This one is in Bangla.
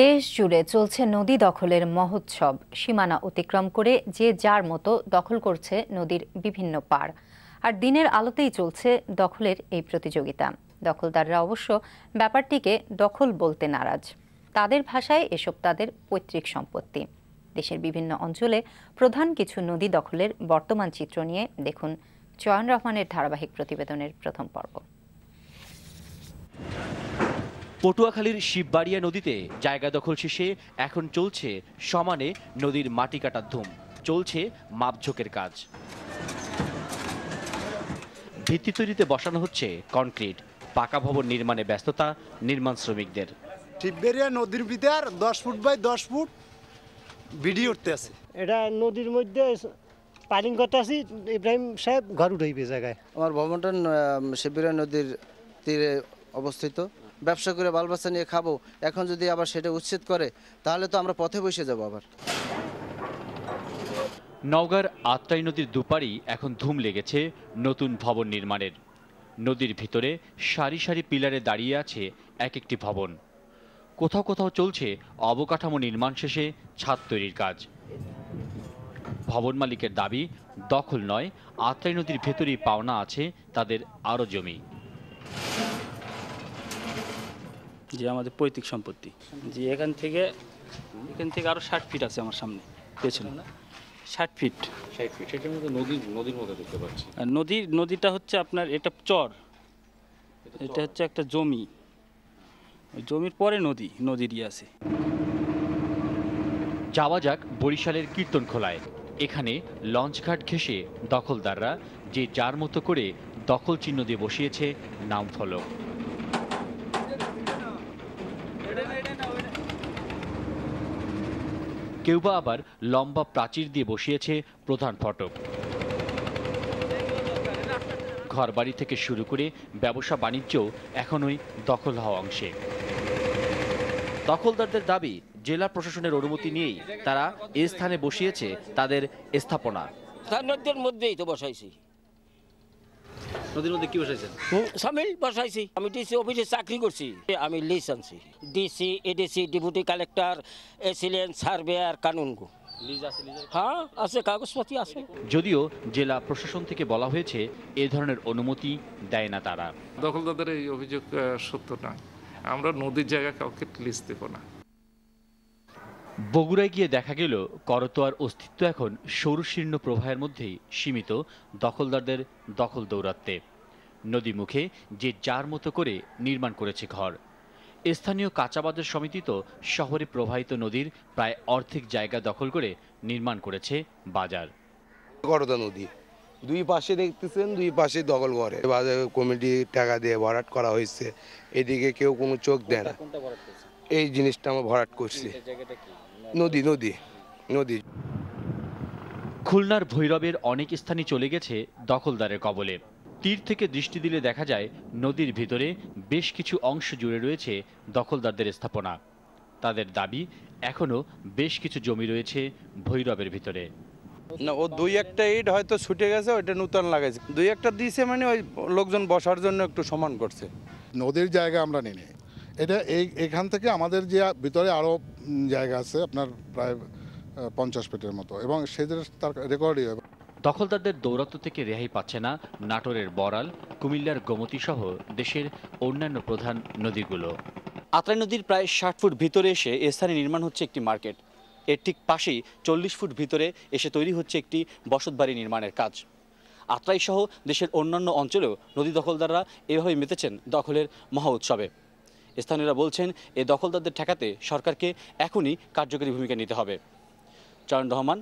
দেশ জুড়ে চলছে নদী দখলের মহোৎসব। সীমানা অতিক্রম করে যে যার মতো দখল করছে নদীর বিভিন্ন পাড়। আর দিনের আলোতেই চলছে দখলের এই প্রতিযোগিতা। দখলদাররা অবশ্য ব্যাপারটিকে দখল বলতে নারাজ। তাদের ভাষায় এসব তাদের পৈতৃক সম্পত্তি। দেশের বিভিন্ন অঞ্চলে প্রধান কিছু নদী দখলের বর্তমান চিত্র নিয়ে দেখুন চয়ন রহমানের ধারাবাহিক প্রতিবেদনের প্রথম পর্ব। পটুয়াখালীর শিববাড়িয়া নদীতে জায়গা দখল শেষে এখন চলছে সমানে নদীর মাটি কাটার ধুম, চলছে মাপঝোঁকের কাজ। ভিত্তি তৈরিতে বসানো হচ্ছে কনক্রিট, পাকা ভবন নির্মাণে ব্যস্ততা নির্মাণ শ্রমিকদের। শিববাড়িয়া নদীর ভিতর 10 ফুট বাই 10 ফুট বিডি উঠতে আছে। এটা নদীর মধ্যে পাইলিং করতে আছি। ইব্রাহিম সাহেব ঘর উঠাইবে জায়গায়। আমার ভবনটা শিববাড়িয়া নদীর তীরে অবস্থিত। ব্যবসা করে বাল বাচ্চা নিয়ে খাবো, এখন যদি আবার সেটা উচ্ছেদ করে তাহলে তো আমরা পথে বসে যাব। আবার নওগাঁর আত্রাই নদীর দুপারেই এখন ধুম লেগেছে নতুন ভবন নির্মাণের। নদীর ভিতরে সারি সারি পিলারে দাঁড়িয়ে আছে এক একটি ভবন। কোথাও কোথাও চলছে অবকাঠামো নির্মাণ শেষে ছাদ তৈরির কাজ। ভবন মালিকের দাবি, দখল নয়, আত্রাই নদীর ভেতরেই পাওনা আছে তাদের আরও জমি। যে আমাদের পৈতৃক সম্পত্তি, যে এখান থেকে আরো 60 ফিট আছে আমার সামনে পেছনে। 60 ফিট। সেটার মধ্যে নদীর মধ্যে দেখতে পাচ্ছি। নদীটা হচ্ছে আপনার, এটা চর, এটা হচ্ছে একটা জমি, জমির পরে নদীরই আছে। যাওয়া যাক বরিশালের কীর্তনখোলায়। এখানে লঞ্চঘাট ঘেঁষে দখলদাররা যে যার মতো করে দখল চিহ্ন দিয়ে বসিয়েছে নাম ফলক। কেউ বা আবার লম্বা প্রাচীর দিয়ে বসিয়েছে প্রধান ফটক। ঘরবাড়ি থেকে শুরু করে ব্যবসা বাণিজ্যও এখনই দখল হওয়া অংশে। দখলদারদের দাবি, জেলা প্রশাসনের অনুমতি নিয়েই তারা এ স্থানে বসিয়েছে তাদের স্থাপনা। নদীর মধ্যেই তো বসাইছি। নদীর মধ্যে কি বসাইছেন? সামিল বসাইছি। আমি ডিসি অফিসে চাকরি করছি। আমি লিস আনছি। ডিসি, এডিসি, ডেপুটি কালেক্টর, এসিলেন্ট, সার্ভেয়ার, কানুনগো। হ্যাঁ আছে, কাগজপত্র আছে। যদিও জেলা প্রশাসন থেকে বলা হয়েছে এ ধরনের অনুমতি দেয় না তারা। দখলদারদের এই অভিযোগ সত্য নয়। আমরা নদীর জায়গা কাউকে লিজ দেব না। বগুড়ায় গিয়ে দেখা গেল করতোয়ার অস্তিত্ব এখন সৌরশীর্ণ প্রবাহের মধ্যেই সীমিত দখলদারদের দখল দৌরাত্ম্যে। নদী মুখে যে যার মতো করে নির্মাণ করেছে ঘর। স্থানীয় কাঁচাবাজার সমিতি তো শহরে প্রবাহিত নদীর প্রায় অর্ধেক জায়গা দখল করে নির্মাণ করেছে বাজার। করতোয়া নদী দুই পাশে দেখতেছেন, দুই পাশে দখল করে বাজার কমিটি টাকা দিয়ে ভরাট করা হয়েছে। এদিকে কেউ কোনো চোখ দেয় না। এই জিনিসটা আমরা ভরাট করছি। নদী নদী নদী খুলনার ভৈরবের অনেক স্থানই চলে গেছে দখলদারের কবলে। তীর থেকে দৃষ্টি দিলে দেখা যায় নদীর ভিতরে বেশ কিছু অংশ জুড়ে রয়েছে দখলদারদের স্থাপনা। তাদের দাবি, এখনো বেশ কিছু জমি রয়েছে ভৈরবের ভিতরে। না, ও দুই একটা ইট হয়তো ছুটে গেছে, ওইটা নতুন লাগাইছে। দুই একটা দিয়েছে মানে ওই লোকজন বসার জন্য একটু সমান করছে। নদীর জায়গা আমরা নিই। এটা এখান থেকে আমাদের যে ভিতরে আরও জায়গা আছে আপনার প্রায় 50 ফিটের মতো, এবং সেদের তার রেকর্ডই হবে। দখলদারদের দৌরাত্ম্য থেকে রেহাই পাচ্ছে না নাটোরের বড়াল, কুমিল্লার গোমতী সহ দেশের অন্যান্য প্রধান নদীগুলো। আত্রাই নদীর প্রায় 60 ফুট ভিতরে এসে এ স্থানে নির্মাণ হচ্ছে একটি মার্কেট। এর ঠিক পাশেই 40 ফুট ভিতরে এসে তৈরি হচ্ছে একটি বসতবাড়ি নির্মাণের কাজ। আত্রাই সহ দেশের অন্যান্য অঞ্চলেও নদী দখলদাররা এভাবে মেতেছেন দখলের মহা উৎসবে। স্থানীয়রা বলছেন, এই দখলদারদের ঠেকাতে সরকারকে এখনই কার্যকরী ভূমিকা নিতে হবে। চয়ন রহমান।